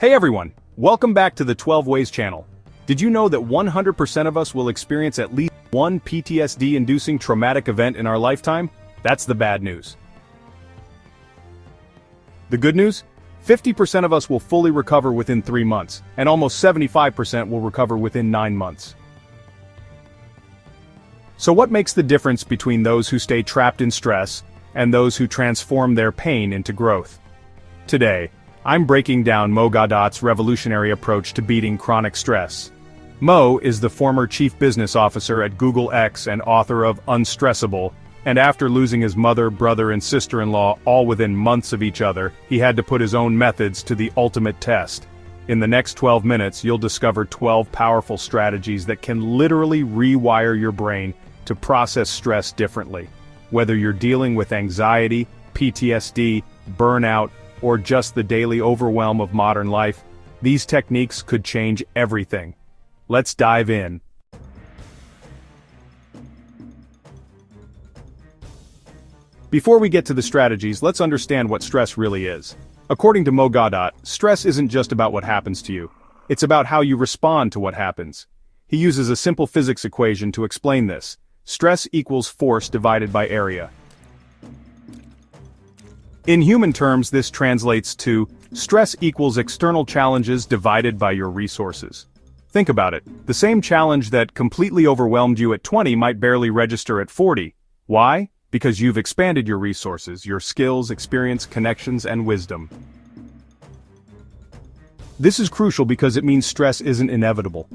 Hey everyone, welcome back to the 12 Ways channel. Did you know that 100% of us will experience at least one PTSD-inducing traumatic event in our lifetime? That's the bad news. The good news? 50% of us will fully recover within 3 months, and almost 75% will recover within 9 months. So what makes the difference between those who stay trapped in stress and those who transform their pain into growth? Today, I'm breaking down Mo Gawdat's revolutionary approach to beating chronic stress. Mo is the former chief business officer at Google X and author of Unstressable, and after losing his mother, brother, and sister-in-law all within months of each other, he had to put his own methods to the ultimate test. In the next 12 minutes, you'll discover 12 powerful strategies that can literally rewire your brain to process stress differently. Whether you're dealing with anxiety, PTSD, burnout, or just the daily overwhelm of modern life, these techniques could change everything. Let's dive in. Before we get to the strategies, let's understand what stress really is. According to Mo Gawdat, stress isn't just about what happens to you. It's about how you respond to what happens. He uses a simple physics equation to explain this. Stress equals force divided by area. In human terms, this translates to stress equals external challenges divided by your resources. Think about it. The same challenge that completely overwhelmed you at 20 might barely register at 40. Why? Because you've expanded your resources, your skills, experience, connections, and wisdom. This is crucial because it means stress isn't inevitable.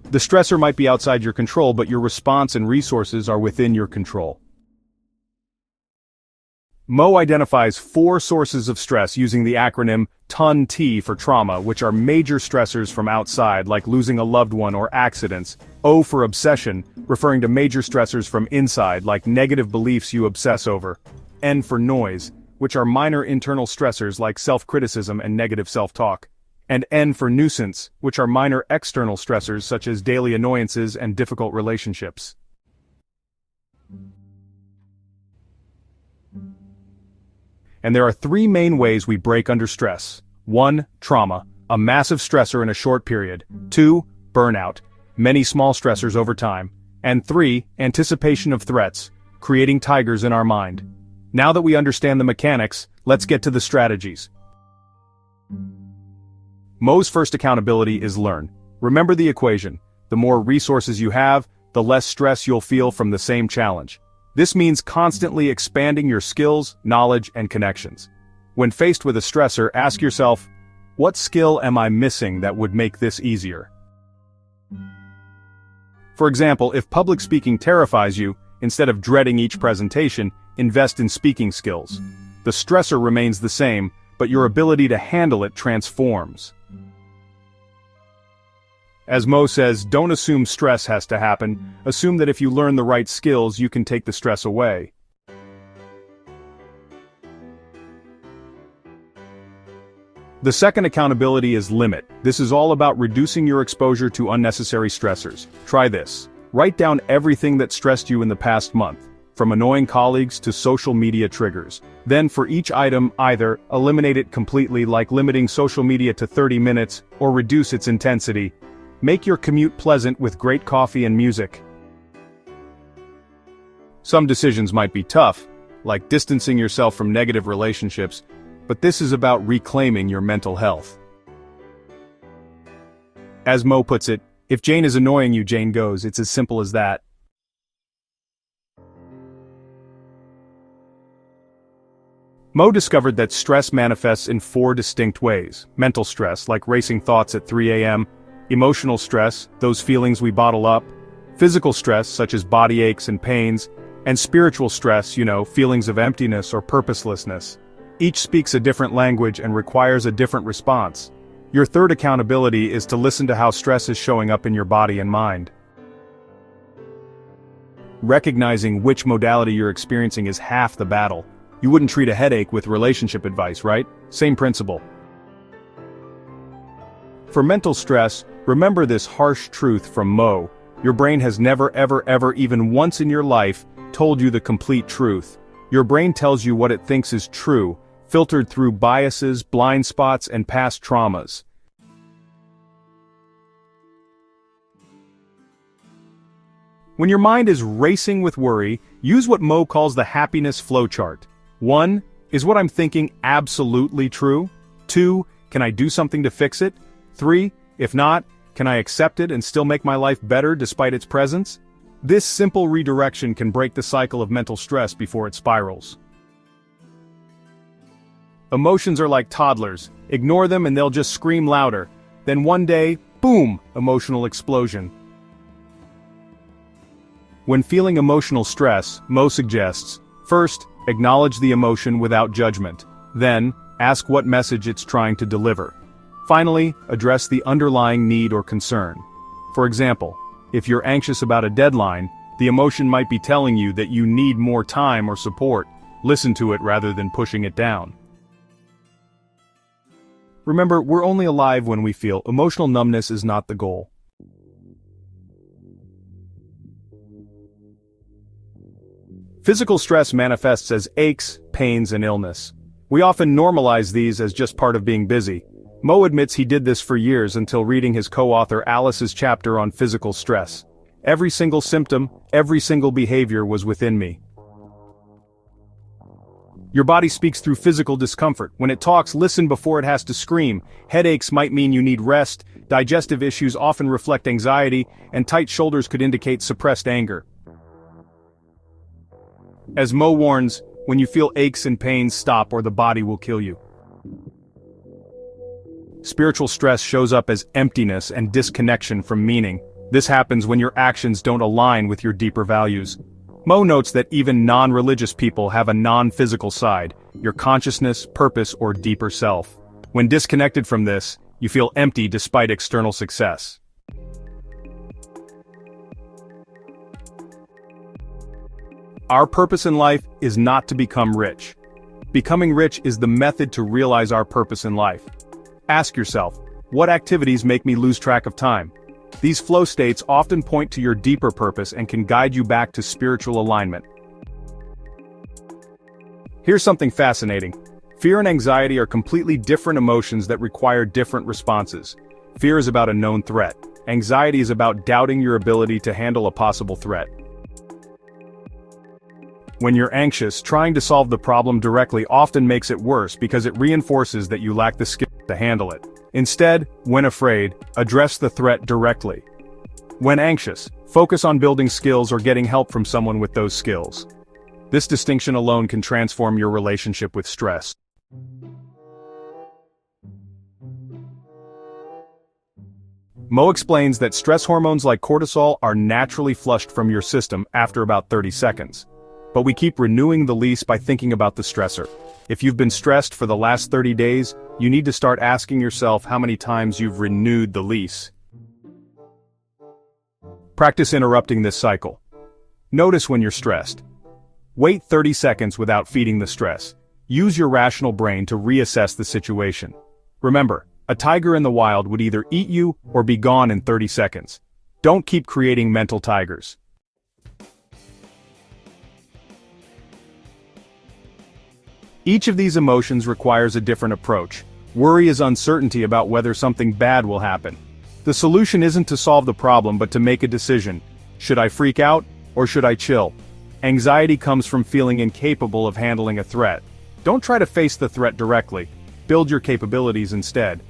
The stressor might be outside your control, but your response and resources are within your control. Mo identifies 4 sources of stress using the acronym TONN for trauma, which are major stressors from outside, like losing a loved one or accidents. O for obsession, referring to major stressors from inside, like negative beliefs you obsess over. N for noise, which are minor internal stressors like self-criticism and negative self-talk. And N for nuisance, which are minor external stressors such as daily annoyances and difficult relationships. And there are 3 main ways we break under stress. 1. Trauma, a massive stressor in a short period. 2. Burnout, many small stressors over time. And 3. Anticipation of threats, creating tigers in our mind. Now that we understand the mechanics, let's get to the strategies. Mo's first accountability is learn. Remember the equation. The more resources you have, the less stress you'll feel from the same challenge. This means constantly expanding your skills, knowledge, and connections. When faced with a stressor, ask yourself, what skill am I missing that would make this easier? For example, if public speaking terrifies you, instead of dreading each presentation, invest in speaking skills. The stressor remains the same, but your ability to handle it transforms. As Mo says, don't assume stress has to happen, assume that if you learn the right skills, you can take the stress away. The second accountability is limit. This is all about reducing your exposure to unnecessary stressors. Try this. Write down everything that stressed you in the past month, from annoying colleagues to social media triggers. Then for each item, either eliminate it completely, like limiting social media to 30 minutes, or reduce its intensity. Make your commute pleasant with great coffee and music. Some decisions might be tough, like distancing yourself from negative relationships, but this is about reclaiming your mental health. As Mo puts it, if Jane is annoying you, Jane goes. It's as simple as that. Mo discovered that stress manifests in 4 distinct ways. Mental stress, like racing thoughts at 3 a.m., emotional stress, those feelings we bottle up, physical stress such as body aches and pains, and spiritual stress, feelings of emptiness or purposelessness. Each speaks a different language and requires a different response. Your third accountability is to listen to how stress is showing up in your body and mind. Recognizing which modality you're experiencing is half the battle. You wouldn't treat a headache with relationship advice, right? Same principle. For mental stress, remember this harsh truth from Mo. Your brain has never ever even once in your life told you the complete truth. Your brain tells you what it thinks is true, filtered through biases, blind spots, and past traumas. When your mind is racing with worry, use what Mo calls the happiness flowchart. 1. Is what I'm thinking absolutely true? 2. Can I do something to fix it? 3. If not, can I accept it and still make my life better despite its presence? This simple redirection can break the cycle of mental stress before it spirals. Emotions are like toddlers. Ignore them and they'll just scream louder. Then one day, boom, emotional explosion. When feeling emotional stress, Mo suggests, first, acknowledge the emotion without judgment. Then, ask what message it's trying to deliver. Finally, address the underlying need or concern. For example, if you're anxious about a deadline, the emotion might be telling you that you need more time or support. Listen to it rather than pushing it down. Remember, we're only alive when we feel. Emotional numbness is not the goal. Physical stress manifests as aches, pains, and illness. We often normalize these as just part of being busy. Mo admits he did this for years until reading his co-author Alice's chapter on physical stress. Every single symptom, every single behavior was within me. Your body speaks through physical discomfort. When it talks, listen before it has to scream. Headaches might mean you need rest, digestive issues often reflect anxiety, and tight shoulders could indicate suppressed anger. As Mo warns, when you feel aches and pains, stop or the body will kill you. Spiritual stress shows up as emptiness and disconnection from meaning. This happens when your actions don't align with your deeper values. Mo notes that even non-religious people have a non-physical side, your consciousness, purpose, or deeper self. When disconnected from this, you feel empty despite external success. Our purpose in life is not to become rich. Becoming rich is the method to realize our purpose in life. Ask yourself, what activities make me lose track of time? These flow states often point to your deeper purpose and can guide you back to spiritual alignment. Here's something fascinating. Fear and anxiety are completely different emotions that require different responses. Fear is about a known threat. Anxiety is about doubting your ability to handle a possible threat. When you're anxious, trying to solve the problem directly often makes it worse because it reinforces that you lack the skill to handle it. Instead, when afraid, address the threat directly. When anxious, focus on building skills or getting help from someone with those skills. This distinction alone can transform your relationship with stress. Mo explains that stress hormones like cortisol are naturally flushed from your system after about 30 seconds. But we keep renewing the lease by thinking about the stressor. If you've been stressed for the last 30 days, you need to start asking yourself how many times you've renewed the lease. Practice interrupting this cycle. Notice when you're stressed. Wait 30 seconds without feeding the stress. Use your rational brain to reassess the situation. Remember, a tiger in the wild would either eat you or be gone in 30 seconds. Don't keep creating mental tigers. Each of these emotions requires a different approach. Worry is uncertainty about whether something bad will happen. The solution isn't to solve the problem but to make a decision. Should I freak out, or should I chill? Anxiety comes from feeling incapable of handling a threat. Don't try to face the threat directly. Build your capabilities instead.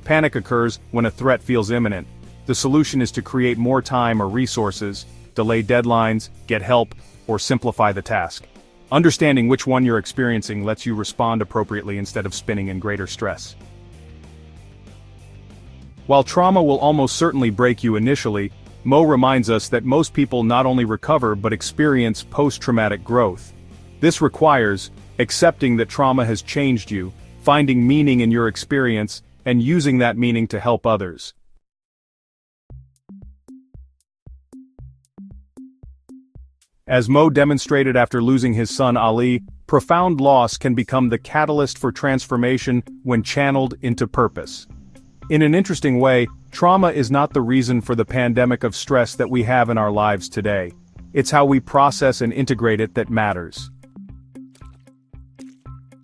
Panic occurs when a threat feels imminent. The solution is to create more time or resources, delay deadlines, get help, or simplify the task. Understanding which one you're experiencing lets you respond appropriately instead of spinning in greater stress. While trauma will almost certainly break you initially, Mo reminds us that most people not only recover but experience post-traumatic growth. This requires accepting that trauma has changed you, finding meaning in your experience, and using that meaning to help others. As Mo demonstrated after losing his son Ali, profound loss can become the catalyst for transformation when channeled into purpose. In an interesting way, trauma is not the reason for the pandemic of stress that we have in our lives today. It's how we process and integrate it that matters.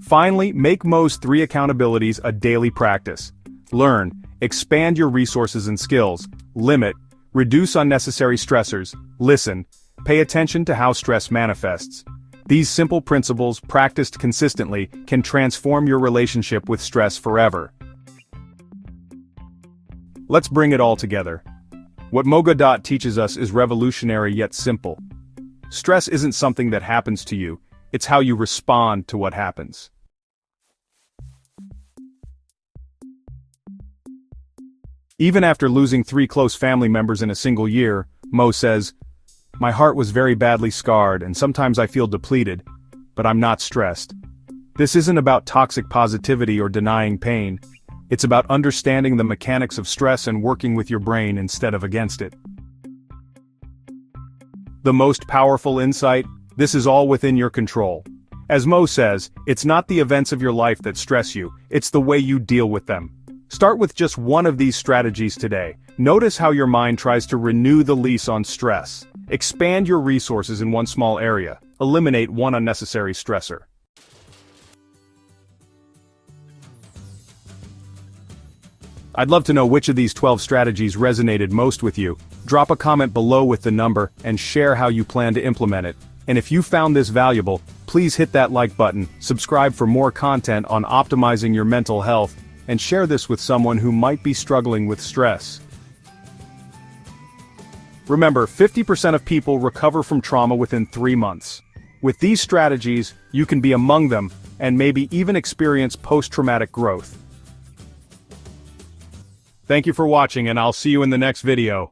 Finally, make Mo's 3 accountabilities a daily practice. Learn, expand your resources and skills, limit, reduce unnecessary stressors, listen, Pay attention to how stress manifests. These simple principles, practiced consistently, can transform your relationship with stress forever. Let's bring it all together. What Mo Gawdat teaches us is revolutionary yet simple. Stress isn't something that happens to you, it's how you respond to what happens. Even after losing 3 close family members in a single year, Mo says, "My heart was very badly scarred and sometimes I feel depleted, but I'm not stressed." This isn't about toxic positivity or denying pain. It's about understanding the mechanics of stress and working with your brain instead of against it. The most powerful insight: this is all within your control. As Mo says, it's not the events of your life that stress you, it's the way you deal with them. Start with just one of these strategies today. Notice how your mind tries to renew the lease on stress. Expand your resources in one small area. Eliminate one unnecessary stressor. I'd love to know which of these 12 strategies resonated most with you. Drop a comment below with the number and share how you plan to implement it. And if you found this valuable, please hit that like button, subscribe for more content on optimizing your mental health, and share this with someone who might be struggling with stress. Remember, 50% of people recover from trauma within 3 months. With these strategies, you can be among them, and maybe even experience post-traumatic growth. Thank you for watching, and I'll see you in the next video.